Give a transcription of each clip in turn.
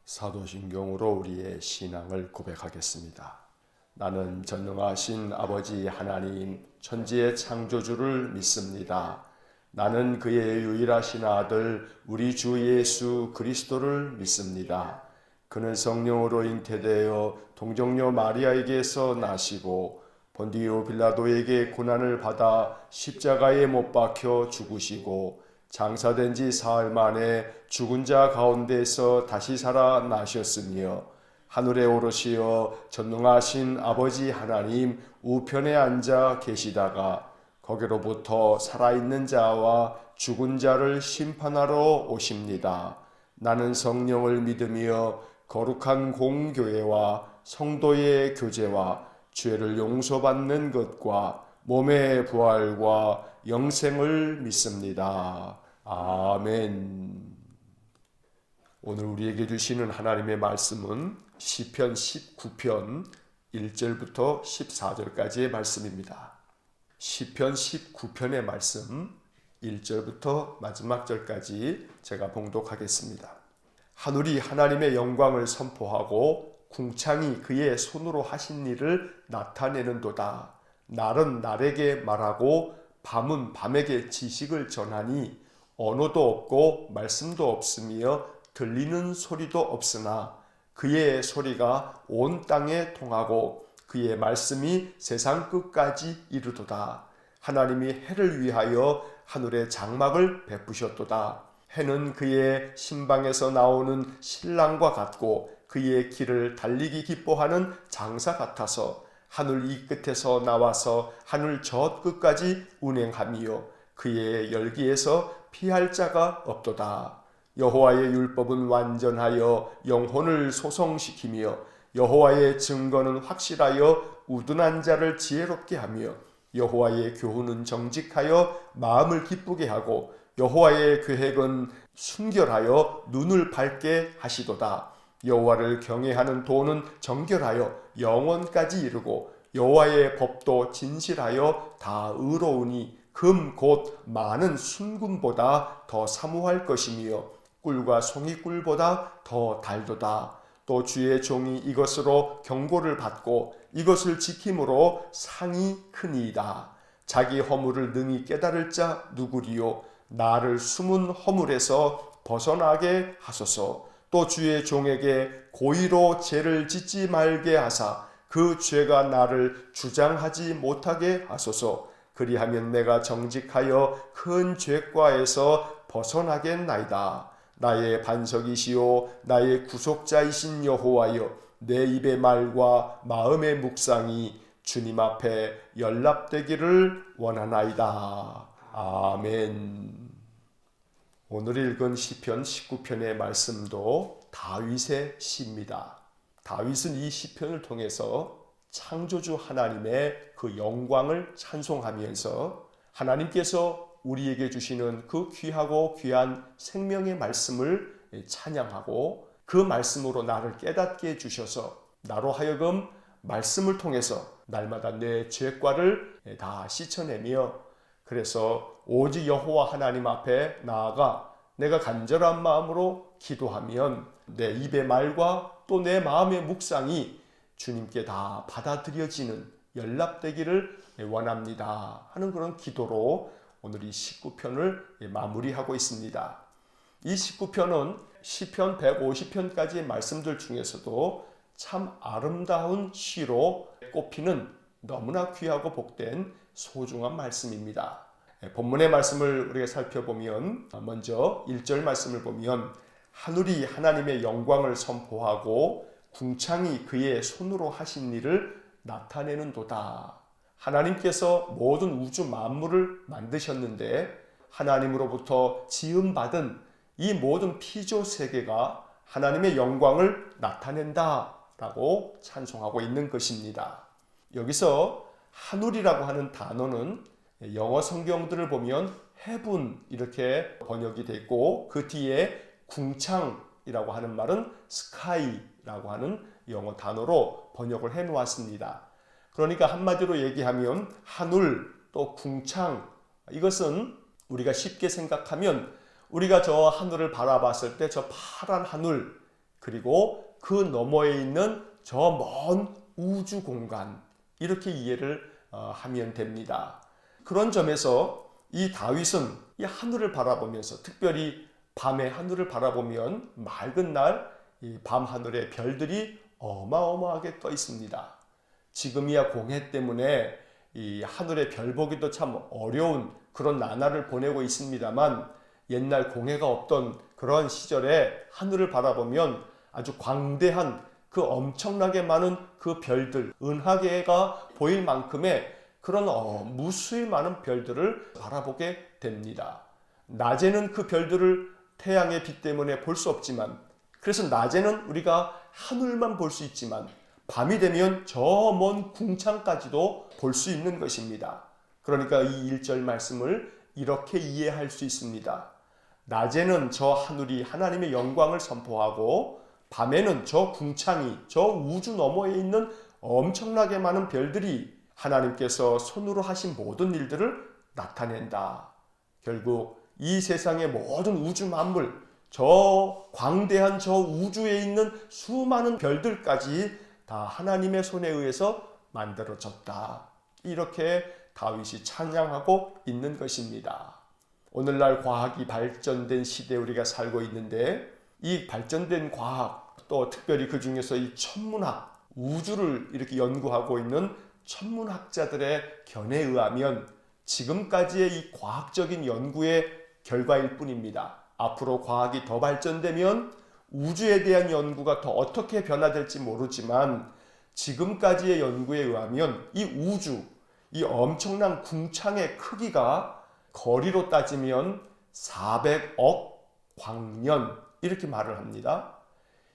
사도신경으로 우리의 신앙을 고백하겠습니다. 나는 전능하신 아버지 하나님 천지의 창조주를 믿습니다. 나는 그의 유일하신 아들 우리 주 예수 그리스도를 믿습니다. 그는 성령으로 잉태되어 동정녀 마리아에게서 나시고 본디오 빌라도에게 고난을 받아 십자가에 못 박혀 죽으시고 장사된 지 사흘 만에 죽은 자 가운데서 다시 살아나셨으며 하늘에 오르시어 전능하신 아버지 하나님 우편에 앉아 계시다가 거기로부터 살아있는 자와 죽은 자를 심판하러 오십니다. 나는 성령을 믿으며 거룩한 공교회와 성도의 교제와 죄를 용서받는 것과 몸의 부활과 영생을 믿습니다. 아멘. 오늘 우리에게 주시는 하나님의 말씀은 시편 19편 1절부터 14절까지의 말씀입니다. 시편 19편의 말씀 1절부터 마지막 절까지 제가 봉독하겠습니다. 하늘이 하나님의 영광을 선포하고 궁창이 그의 손으로 하신 일을 나타내는도다. 날은 날에게 말하고 밤은 밤에게 지식을 전하니 언어도 없고 말씀도 없으며 들리는 소리도 없으나 그의 소리가 온 땅에 통하고 그의 말씀이 세상 끝까지 이르도다. 하나님이 해를 위하여 하늘에 장막을 베푸셨도다. 해는 그의 신방에서 나오는 신랑과 같고 그의 길을 달리기 기뻐하는 장사 같아서 하늘 이 끝에서 나와서 하늘 저 끝까지 운행하며 그의 열기에서 피할 자가 없도다. 여호와의 율법은 완전하여 영혼을 소성시키며 여호와의 증거는 확실하여 우둔한 자를 지혜롭게 하며 여호와의 교훈은 정직하여 마음을 기쁘게 하고 여호와의 계획은 순결하여 눈을 밝게 하시도다. 여호와를 경외하는 도는 정결하여 영원까지 이르고 여호와의 법도 진실하여 다 의로우니 금 곧 많은 순금보다 더 사모할 것이며 꿀과 송이꿀보다 더 달도다. 또 주의 종이 이것으로 경고를 받고 이것을 지킴으로 상이 크니이다. 자기 허물을 능히 깨달을 자 누구리요? 나를 숨은 허물에서 벗어나게 하소서. 또 주의 종에게 고의로 죄를 짓지 말게 하사 그 죄가 나를 주장하지 못하게 하소서. 그리하면 내가 정직하여 큰 죄과에서 벗어나겠나이다. 나의 반석이시오 나의 구속자이신 여호와여, 내 입의 말과 마음의 묵상이 주님 앞에 연락되기를 원하나이다. 아멘. 오늘 읽은 시편 19편의 말씀도 다윗의 시입니다. 다윗은 이 시편을 통해서 창조주 하나님의 그 영광을 찬송하면서 하나님께서 우리에게 주시는 그 귀하고 귀한 생명의 말씀을 찬양하고 그 말씀으로 나를 깨닫게 해주셔서 나로 하여금 말씀을 통해서 날마다 내 죄과를 다 씻어내며 그래서 오직 여호와 하나님 앞에 나아가 내가 간절한 마음으로 기도하면 내 입의 말과 또 내 마음의 묵상이 주님께 다 받아들여지는 연락되기를 원합니다 하는 그런 기도로 오늘 이 19편을 마무리하고 있습니다. 이 19편은 시편 150편까지의 말씀들 중에서도 참 아름다운 시로 꼽히는 너무나 귀하고 복된 소중한 말씀입니다. 본문의 말씀을 우리가 살펴보면 먼저 1절 말씀을 보면 하늘이 하나님의 영광을 선포하고 궁창이 그의 손으로 하신 일을 나타내는도다. 하나님께서 모든 우주 만물을 만드셨는데 하나님으로부터 지음받은 이 모든 피조 세계가 하나님의 영광을 나타낸다라고 찬송하고 있는 것입니다. 여기서 하늘이라고 하는 단어는 영어 성경들을 보면 heaven 이렇게 번역이 됐고 그 뒤에 궁창이라고 하는 말은 sky라고 하는 영어 단어로 번역을 해 놓았습니다. 그러니까 한마디로 얘기하면 하늘 또 궁창 이것은 우리가 쉽게 생각하면 우리가 저 하늘을 바라봤을 때 저 파란 하늘 그리고 그 너머에 있는 저 먼 우주 공간, 이렇게 이해를 하면 됩니다. 그런 점에서 이 다윗은 이 하늘을 바라보면서, 특별히 밤의 하늘을 바라보면 맑은 날 이 밤 하늘에 별들이 어마어마하게 떠 있습니다. 지금이야 공해 때문에 이 하늘의 별 보기도 참 어려운 그런 나날을 보내고 있습니다만, 옛날 공해가 없던 그런 시절에 하늘을 바라보면 아주 광대한 그 엄청나게 많은 그 별들, 은하계가 보일 만큼의 그런 무수히 많은 별들을 바라보게 됩니다. 낮에는 그 별들을 태양의 빛 때문에 볼 수 없지만, 그래서 낮에는 우리가 하늘만 볼 수 있지만 밤이 되면 저 먼 궁창까지도 볼 수 있는 것입니다. 그러니까 이 1절 말씀을 이렇게 이해할 수 있습니다. 낮에는 저 하늘이 하나님의 영광을 선포하고, 밤에는 저 궁창이, 저 우주 너머에 있는 엄청나게 많은 별들이 하나님께서 손으로 하신 모든 일들을 나타낸다. 결국 이 세상의 모든 우주 만물, 저 광대한 저 우주에 있는 수많은 별들까지 다 하나님의 손에 의해서 만들어졌다. 이렇게 다윗이 찬양하고 있는 것입니다. 오늘날 과학이 발전된 시대에 우리가 살고 있는데, 이 발전된 과학, 또 특별히 그 중에서 이 천문학, 우주를 이렇게 연구하고 있는 천문학자들의 견해에 의하면 지금까지의 이 과학적인 연구의 결과일 뿐입니다. 앞으로 과학이 더 발전되면 우주에 대한 연구가 더 어떻게 변화될지 모르지만, 지금까지의 연구에 의하면 이 우주, 이 엄청난 궁창의 크기가 거리로 따지면 400억 광년, 이렇게 말을 합니다.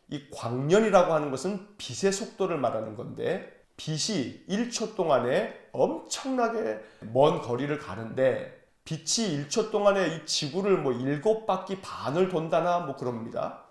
이 광년이라고 하는 것은 빛의 속도를 말하는 건데, 빛이 1초 동안에 엄청나게 먼 거리를 가는데, 빛이 1초 동안에 이 지구를 7바퀴 반을 돈다나 그럽니다.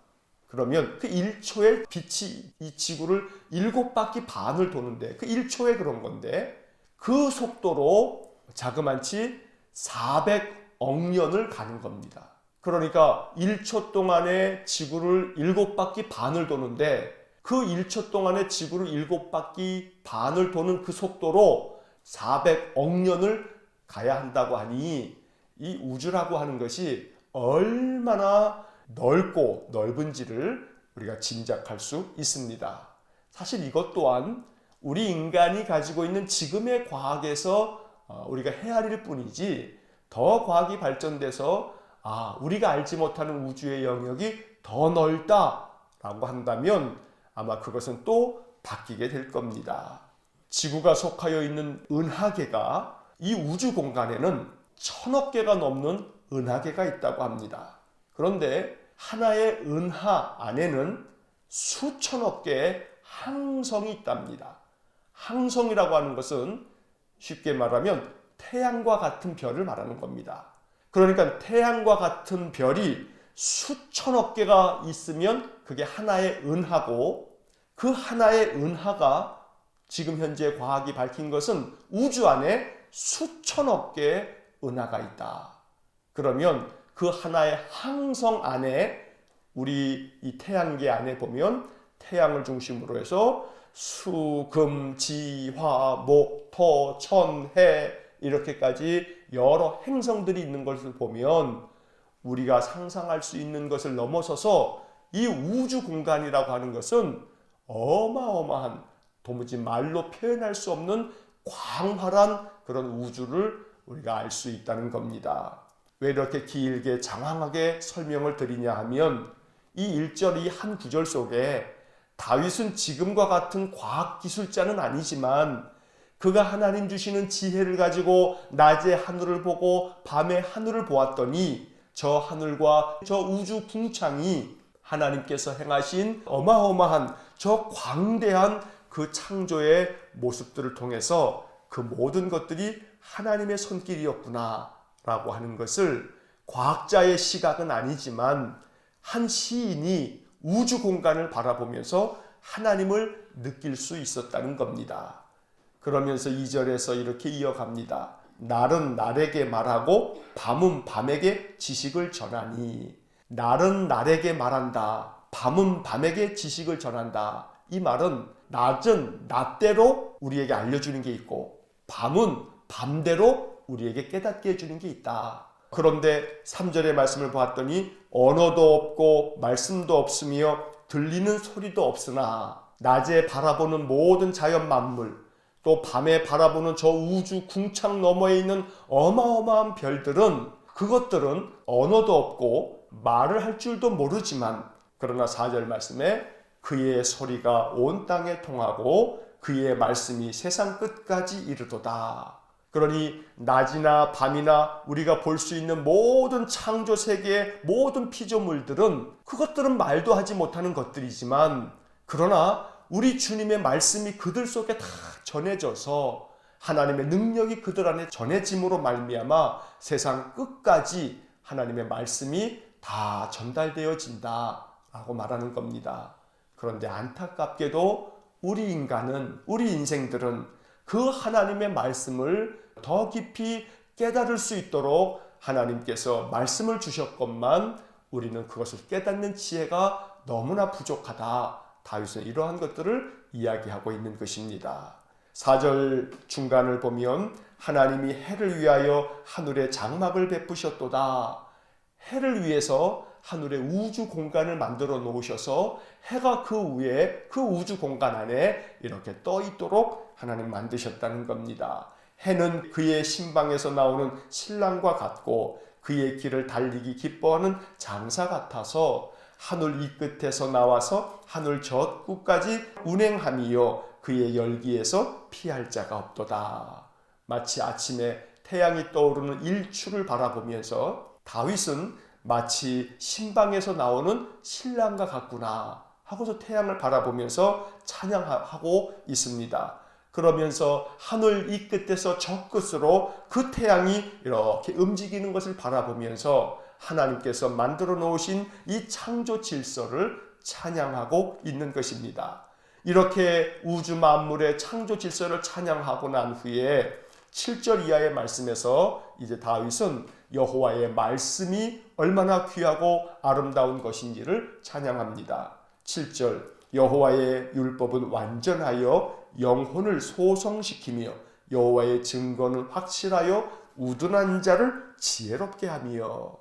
그러면 그 1초에 빛이 이 지구를 7바퀴 반을 도는데, 그 1초에 그런 건데, 그 속도로 자그만치 400억 년을 가는 겁니다. 그러니까 1초 동안에 지구를 7바퀴 반을 도는데, 그 1초 동안에 지구를 7바퀴 반을 도는 그 속도로 400억 년을 가야 한다고 하니, 이 우주라고 하는 것이 얼마나 넓고 넓은지를 우리가 짐작할 수 있습니다. 사실 이것 또한 우리 인간이 가지고 있는 지금의 과학에서 우리가 헤아릴 뿐이지, 더 과학이 발전돼서 우리가 알지 못하는 우주의 영역이 더 넓다라고 한다면 아마 그것은 또 바뀌게 될 겁니다. 지구가 속하여 있는 은하계가, 이 우주 공간에는 1000억 개가 넘는 은하계가 있다고 합니다. 그런데 하나의 은하 안에는 수천억 개의 항성이 있답니다. 항성이라고 하는 것은 쉽게 말하면 태양과 같은 별을 말하는 겁니다. 그러니까 태양과 같은 별이 수천억 개가 있으면 그게 하나의 은하고, 그 하나의 은하가 지금 현재 과학이 밝힌 것은 우주 안에 수천억 개의 은하가 있다. 그러면 그 하나의 항성 안에, 우리 이 태양계 안에 보면 태양을 중심으로 해서 수, 금, 지, 화, 목, 토, 천, 해, 이렇게까지 여러 행성들이 있는 것을 보면 우리가 상상할 수 있는 것을 넘어서서 이 우주 공간이라고 하는 것은 어마어마한, 도무지 말로 표현할 수 없는 광활한 그런 우주를 우리가 알 수 있다는 겁니다. 왜 이렇게 길게 장황하게 설명을 드리냐 하면, 이 1절 이 한 구절 속에 다윗은 지금과 같은 과학기술자는 아니지만 그가 하나님 주시는 지혜를 가지고 낮에 하늘을 보고 밤에 하늘을 보았더니, 저 하늘과 저 우주 궁창이 하나님께서 행하신 어마어마한 저 광대한 그 창조의 모습들을 통해서 그 모든 것들이 하나님의 손길이었구나 라고 하는 것을, 과학자의 시각은 아니지만 한 시인이 우주 공간을 바라보면서 하나님을 느낄 수 있었다는 겁니다. 그러면서 2절에서 이렇게 이어갑니다. 날은 날에게 말하고 밤은 밤에게 지식을 전하니. 날은 날에게 말한다. 밤은 밤에게 지식을 전한다. 이 말은 낮은 낮대로 우리에게 알려주는 게 있고 밤은 밤대로 우리에게 깨닫게 해주는 게 있다. 그런데 3절의 말씀을 보았더니 언어도 없고 말씀도 없으며 들리는 소리도 없으나 낮에 바라보는 모든 자연 만물 또 밤에 바라보는 저 우주 궁창 너머에 있는 어마어마한 별들은 그것들은 언어도 없고 말을 할 줄도 모르지만 그러나 4절 말씀에 그의 소리가 온 땅에 통하고 그의 말씀이 세상 끝까지 이르도다. 그러니 낮이나 밤이나 우리가 볼 수 있는 모든 창조 세계의 모든 피조물들은 그것들은 말도 하지 못하는 것들이지만 그러나 우리 주님의 말씀이 그들 속에 다 전해져서 하나님의 능력이 그들 안에 전해짐으로 말미암아 세상 끝까지 하나님의 말씀이 다 전달되어진다 라고 말하는 겁니다. 그런데 안타깝게도 우리 인간은 우리 인생들은 그 하나님의 말씀을 더 깊이 깨달을 수 있도록 하나님께서 말씀을 주셨건만 우리는 그것을 깨닫는 지혜가 너무나 부족하다. 다윗은 이러한 것들을 이야기하고 있는 것입니다. 4절 중간을 보면 하나님이 해를 위하여 하늘에 장막을 베푸셨도다. 해를 위해서 하늘의 우주 공간을 만들어 놓으셔서 해가 그 위에 그 우주 공간 안에 이렇게 떠 있도록 하나님 만드셨다는 겁니다. 해는 그의 신방에서 나오는 신랑과 같고 그의 길을 달리기 기뻐하는 장사 같아서 하늘 이 끝에서 나와서 하늘 저 끝까지 운행함이요 그의 열기에서 피할 자가 없도다. 마치 아침에 태양이 떠오르는 일출을 바라보면서 다윗은 마치 신방에서 나오는 신랑과 같구나 하고서 태양을 바라보면서 찬양하고 있습니다. 그러면서 하늘 이 끝에서 저 끝으로 그 태양이 이렇게 움직이는 것을 바라보면서 하나님께서 만들어 놓으신 이 창조 질서를 찬양하고 있는 것입니다. 이렇게 우주 만물의 창조 질서를 찬양하고 난 후에 7절 이하의 말씀에서 이제 다윗은 여호와의 말씀이 얼마나 귀하고 아름다운 것인지를 찬양합니다. 7절 여호와의 율법은 완전하여 영혼을 소성시키며 여호와의 증거는 확실하여 우둔한 자를 지혜롭게 하며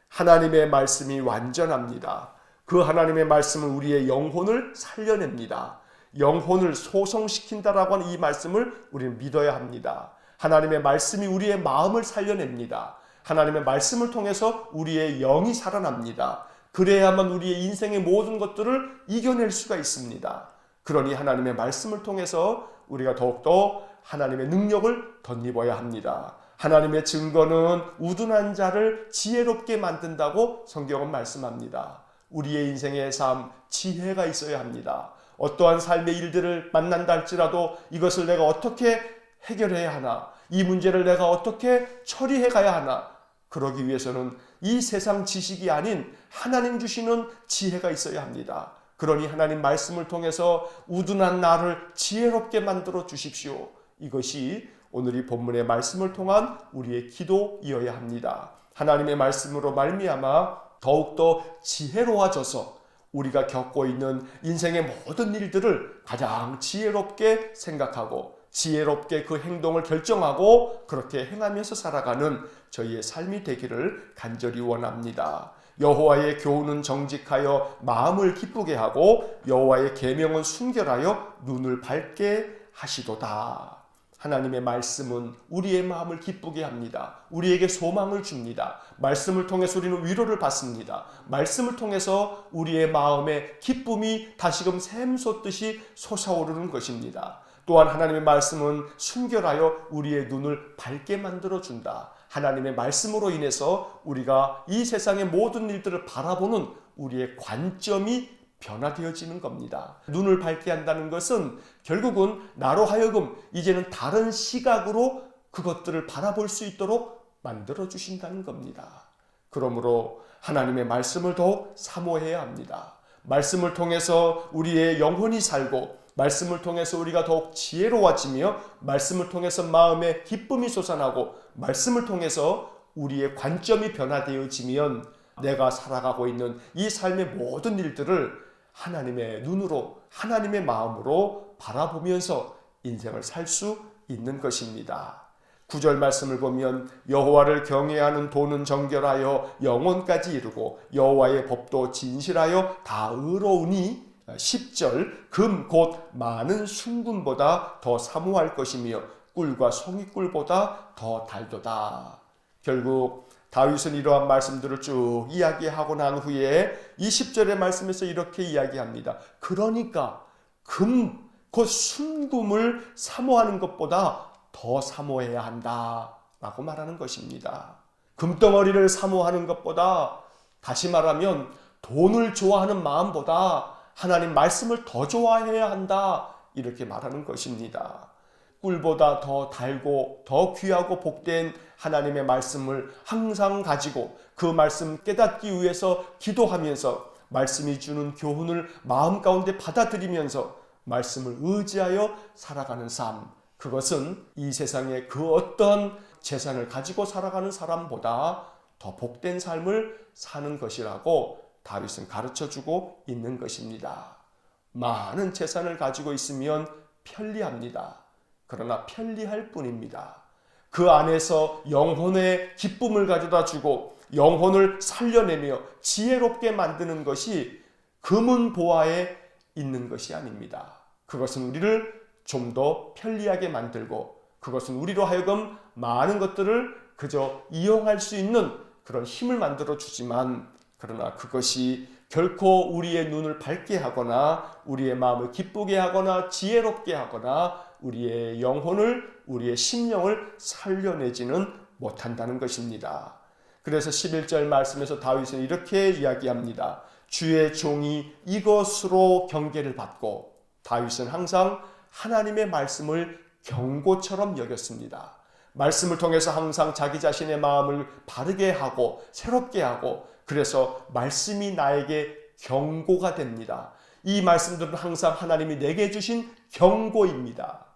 하나님의 말씀이 완전합니다. 그 하나님의 말씀은 우리의 영혼을 살려냅니다. 영혼을 소성시킨다라고 하는 이 말씀을 우리는 믿어야 합니다. 하나님의 말씀이 우리의 마음을 살려냅니다. 하나님의 말씀을 통해서 우리의 영이 살아납니다. 그래야만 우리의 인생의 모든 것들을 이겨낼 수가 있습니다. 그러니 하나님의 말씀을 통해서 우리가 더욱더 하나님의 능력을 덧입어야 합니다. 하나님의 증거는 우둔한 자를 지혜롭게 만든다고 성경은 말씀합니다. 우리의 인생의 삶, 지혜가 있어야 합니다. 어떠한 삶의 일들을 만난다 할지라도 이것을 내가 어떻게 해결해야 하나, 이 문제를 내가 어떻게 처리해 가야 하나, 그러기 위해서는 이 세상 지식이 아닌 하나님 주시는 지혜가 있어야 합니다. 그러니 하나님 말씀을 통해서 우둔한 나를 지혜롭게 만들어 주십시오. 이것이 오늘 이 본문의 말씀을 통한 우리의 기도이어야 합니다. 하나님의 말씀으로 말미암아 더욱더 지혜로워져서 우리가 겪고 있는 인생의 모든 일들을 가장 지혜롭게 생각하고 지혜롭게 그 행동을 결정하고 그렇게 행하면서 살아가는 저희의 삶이 되기를 간절히 원합니다. 여호와의 교훈은 정직하여 마음을 기쁘게 하고 여호와의 계명은 순결하여 눈을 밝게 하시도다. 하나님의 말씀은 우리의 마음을 기쁘게 합니다. 우리에게 소망을 줍니다. 말씀을 통해서 우리는 위로를 받습니다. 말씀을 통해서 우리의 마음에 기쁨이 다시금 샘솟듯이 솟아오르는 것입니다. 또한 하나님의 말씀은 순결하여 우리의 눈을 밝게 만들어준다. 하나님의 말씀으로 인해서 우리가 이 세상의 모든 일들을 바라보는 우리의 관점이 변화되어지는 겁니다. 눈을 밝게 한다는 것은 결국은 나로 하여금 이제는 다른 시각으로 그것들을 바라볼 수 있도록 만들어 주신다는 겁니다. 그러므로 하나님의 말씀을 더욱 사모해야 합니다. 말씀을 통해서 우리의 영혼이 살고 말씀을 통해서 우리가 더욱 지혜로워지며 말씀을 통해서 마음에 기쁨이 솟아나고 말씀을 통해서 우리의 관점이 변화되어지면 내가 살아가고 있는 이 삶의 모든 일들을 하나님의 눈으로, 하나님의 마음으로 바라보면서 인생을 살 수 있는 것입니다. 9절 말씀을 보면 여호와를 경외하는 도는 정결하여 영혼까지 이루고 여호와의 법도 진실하여 다 의로우니 10절 금 곧 많은 순금보다 더 사모할 것이며 꿀과 송이꿀보다 더 달도다. 결국 다윗은 이러한 말씀들을 쭉 이야기하고 난 후에 이 10절의 말씀에서 이렇게 이야기합니다. 그러니까 금 곧 순금을 사모하는 것보다 더 사모해야 한다 라고 말하는 것입니다. 금덩어리를 사모하는 것보다, 다시 말하면 돈을 좋아하는 마음보다 하나님 말씀을 더 좋아해야 한다 이렇게 말하는 것입니다. 꿀보다 더 달고 더 귀하고 복된 하나님의 말씀을 항상 가지고 그 말씀 깨닫기 위해서 기도하면서 말씀이 주는 교훈을 마음 가운데 받아들이면서 말씀을 의지하여 살아가는 삶, 그것은 이 세상의 그 어떤 재산을 가지고 살아가는 사람보다 더 복된 삶을 사는 것이라고 다윗은 가르쳐주고 있는 것입니다. 많은 재산을 가지고 있으면 편리합니다. 그러나 편리할 뿐입니다. 그 안에서 영혼의 기쁨을 가져다 주고 영혼을 살려내며 지혜롭게 만드는 것이 금은 보화에 있는 것이 아닙니다. 그것은 우리를 좀 더 편리하게 만들고 그것은 우리로 하여금 많은 것들을 그저 이용할 수 있는 그런 힘을 만들어 주지만, 그러나 그것이 결코 우리의 눈을 밝게 하거나 우리의 마음을 기쁘게 하거나 지혜롭게 하거나 우리의 영혼을, 우리의 심령을 살려내지는 못한다는 것입니다. 그래서 11절 말씀에서 다윗은 이렇게 이야기합니다. 주의 종이 이것으로 경계를 받고, 다윗은 항상 하나님의 말씀을 경고처럼 여겼습니다. 말씀을 통해서 항상 자기 자신의 마음을 바르게 하고 새롭게 하고, 그래서 말씀이 나에게 경고가 됩니다. 이 말씀들은 항상 하나님이 내게 주신 경고입니다.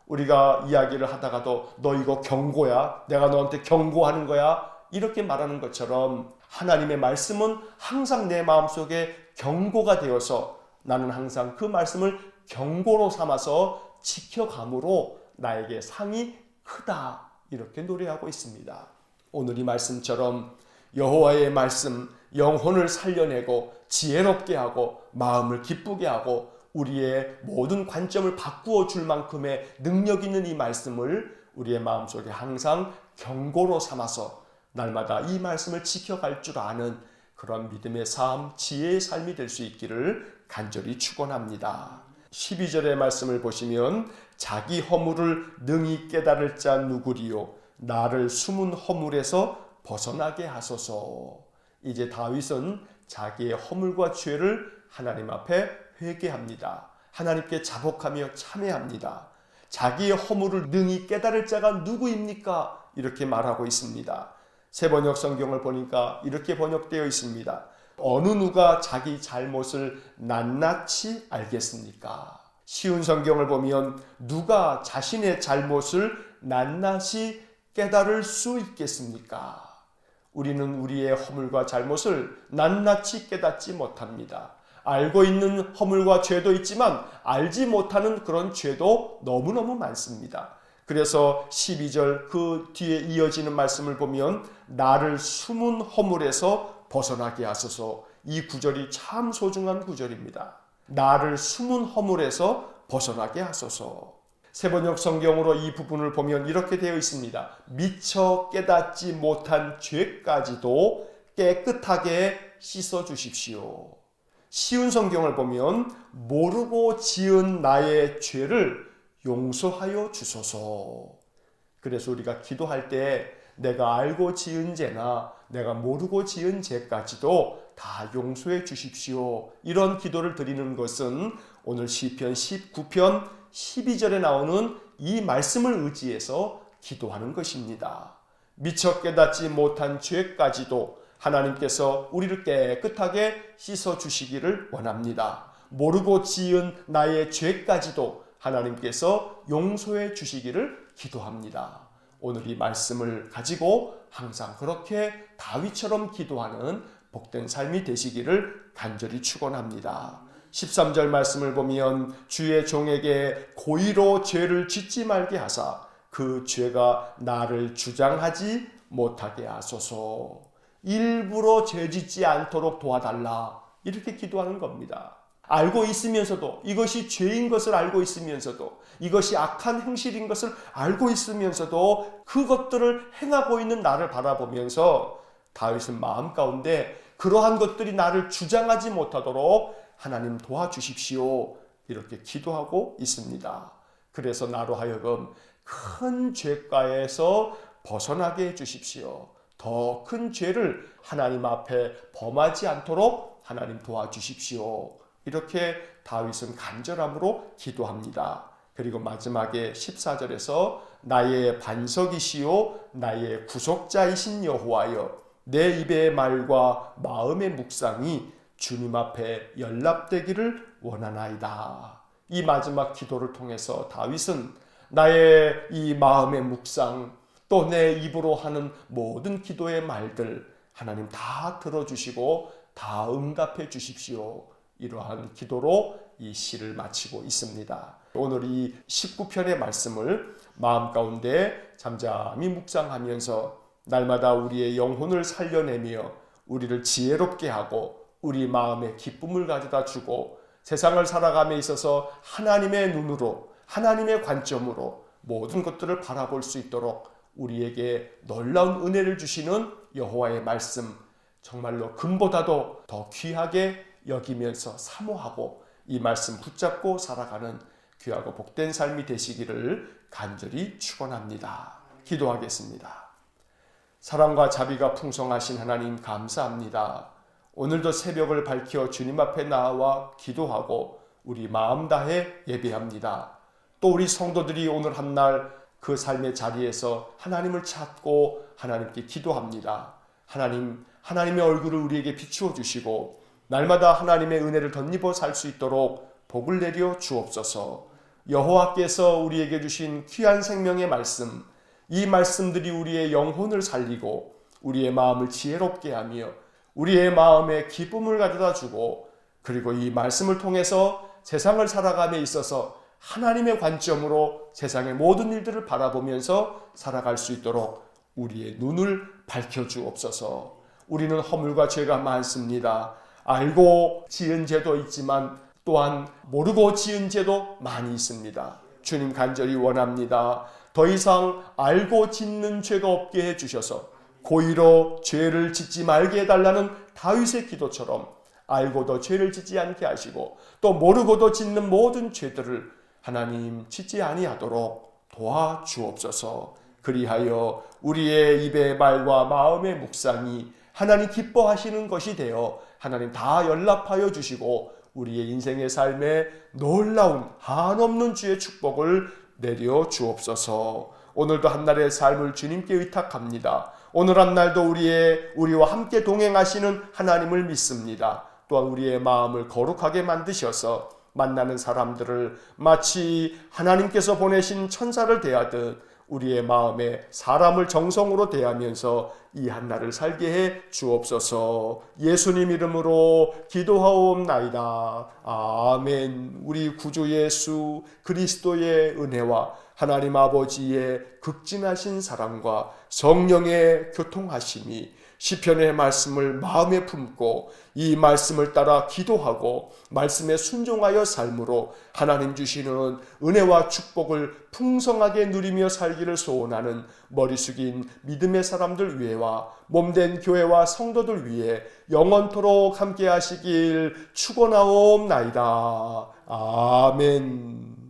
우리가 이야기를 하다가도 너 이거 경고야? 내가 너한테 경고하는 거야? 이렇게 말하는 것처럼 하나님의 말씀은 항상 내 마음속에 경고가 되어서 나는 항상 그 말씀을 경고로 삼아서 지켜감으로 나에게 상이 크다 이렇게 노래하고 있습니다. 오늘 이 말씀처럼 여호와의 말씀, 영혼을 살려내고 지혜롭게 하고 마음을 기쁘게 하고 우리의 모든 관점을 바꾸어 줄 만큼의 능력 있는 이 말씀을 우리의 마음속에 항상 경고로 삼아서 날마다 이 말씀을 지켜갈 줄 아는 그런 믿음의 삶, 지혜의 삶이 될 수 있기를 간절히 축원합니다. 12절의 말씀을 보시면 자기 허물을 능히 깨달을 자 누구리요 나를 숨은 허물에서 벗어나게 하소서. 이제 다윗은 자기의 허물과 죄를 하나님 앞에 회개합니다. 하나님께 자복하며 참회합니다. 자기의 허물을 능히 깨달을 자가 누구입니까? 이렇게 말하고 있습니다. 새번역 성경을 보니까 이렇게 번역되어 있습니다. 어느 누가 자기 잘못을 낱낱이 알겠습니까? 쉬운 성경을 보면 누가 자신의 잘못을 낱낱이 깨달을 수 있겠습니까? 우리는 우리의 허물과 잘못을 낱낱이 깨닫지 못합니다. 알고 있는 허물과 죄도 있지만 알지 못하는 그런 죄도 너무너무 많습니다. 그래서 12절 그 뒤에 이어지는 말씀을 보면 나를 숨은 허물에서 벗어나게 하소서. 이 구절이 참 소중한 구절입니다. 나를 숨은 허물에서 벗어나게 하소서. 새번역 성경으로 이 부분을 보면 이렇게 되어 있습니다. 미처 깨닫지 못한 죄까지도 깨끗하게 씻어 주십시오. 쉬운 성경을 보면 모르고 지은 나의 죄를 용서하여 주소서. 그래서 우리가 기도할 때 내가 알고 지은 죄나 내가 모르고 지은 죄까지도 다 용서해 주십시오. 이런 기도를 드리는 것은 오늘 시편 19편 12절에 나오는 이 말씀을 의지해서 기도하는 것입니다. 미처 깨닫지 못한 죄까지도 하나님께서 우리를 깨끗하게 씻어 주시기를 원합니다. 모르고 지은 나의 죄까지도 하나님께서 용서해 주시기를 기도합니다. 오늘 이 말씀을 가지고 항상 그렇게 다윗처럼 기도하는 복된 삶이 되시기를 간절히 축원합니다. 13절 말씀을 보면 주의 종에게 고의로 죄를 짓지 말게 하사 그 죄가 나를 주장하지 못하게 하소서. 일부러 죄 짓지 않도록 도와달라, 이렇게 기도하는 겁니다. 알고 있으면서도, 이것이 죄인 것을 알고 있으면서도, 이것이 악한 행실인 것을 알고 있으면서도 그것들을 행하고 있는 나를 바라보면서 다윗은 마음 가운데 그러한 것들이 나를 주장하지 못하도록 하나님 도와주십시오, 이렇게 기도하고 있습니다. 그래서 나로 하여금 큰 죄가에서 벗어나게 해주십시오. 더 큰 죄를 하나님 앞에 범하지 않도록 하나님 도와주십시오, 이렇게 다윗은 간절함으로 기도합니다. 그리고 마지막에 14절에서 나의 반석이시요 나의 구속자이신 여호와여, 내 입의 말과 마음의 묵상이 주님 앞에 연락되기를 원하나이다. 이 마지막 기도를 통해서 다윗은 나의 이 마음의 묵상, 또 내 입으로 하는 모든 기도의 말들 하나님 다 들어주시고 다 응답해 주십시오, 이러한 기도로 이 시를 마치고 있습니다. 오늘 이 19편의 말씀을 마음 가운데 잠잠히 묵상하면서 날마다 우리의 영혼을 살려내며 우리를 지혜롭게 하고 우리 마음에 기쁨을 가져다 주고 세상을 살아감에 있어서 하나님의 눈으로, 하나님의 관점으로 모든 것들을 바라볼 수 있도록 우리에게 놀라운 은혜를 주시는 여호와의 말씀, 정말로 금보다도 더 귀하게 여기면서 사모하고 이 말씀 붙잡고 살아가는 귀하고 복된 삶이 되시기를 간절히 축원합니다. 기도하겠습니다. 사랑과 자비가 풍성하신 하나님, 감사합니다. 오늘도 새벽을 밝혀 주님 앞에 나와 기도하고 우리 마음 다해 예배합니다. 또 우리 성도들이 오늘 한날 그 삶의 자리에서 하나님을 찾고 하나님께 기도합니다. 하나님, 하나님의 얼굴을 우리에게 비추어 주시고 날마다 하나님의 은혜를 덧입어 살 수 있도록 복을 내려 주옵소서. 여호와께서 우리에게 주신 귀한 생명의 말씀, 이 말씀들이 우리의 영혼을 살리고 우리의 마음을 지혜롭게 하며 우리의 마음에 기쁨을 가져다 주고, 그리고 이 말씀을 통해서 세상을 살아감에 있어서 하나님의 관점으로 세상의 모든 일들을 바라보면서 살아갈 수 있도록 우리의 눈을 밝혀주옵소서. 우리는 허물과 죄가 많습니다. 알고 지은 죄도 있지만 또한 모르고 지은 죄도 많이 있습니다. 주님, 간절히 원합니다. 더 이상 알고 짓는 죄가 없게 해주셔서 고의로 죄를 짓지 말게 해달라는 다윗의 기도처럼 알고도 죄를 짓지 않게 하시고 또 모르고도 짓는 모든 죄들을 하나님 짓지 아니하도록 도와주옵소서. 그리하여 우리의 입의 말과 마음의 묵상이 하나님 기뻐하시는 것이 되어 하나님 다 연락하여 주시고 우리의 인생의 삶에 놀라운 한없는 주의 축복을 내려 주옵소서. 오늘도 한날의 삶을 주님께 의탁합니다. 오늘 한날도 우리와 함께 동행하시는 하나님을 믿습니다. 또한 우리의 마음을 거룩하게 만드셔서 만나는 사람들을 마치 하나님께서 보내신 천사를 대하듯 우리의 마음에 사람을 정성으로 대하면서 이 한날을 살게 해 주옵소서. 예수님 이름으로 기도하옵나이다. 아멘. 우리 구주 예수 그리스도의 은혜와 하나님 아버지의 극진하신 사랑과 성령의 교통하심이 시편의 말씀을 마음에 품고 이 말씀을 따라 기도하고 말씀에 순종하여 삶으로 하나님 주시는 은혜와 축복을 풍성하게 누리며 살기를 소원하는 머리 숙인 믿음의 사람들 위에와 몸된 교회와 성도들 위해 영원토록 함께 하시길 축원하옵나이다. 아멘.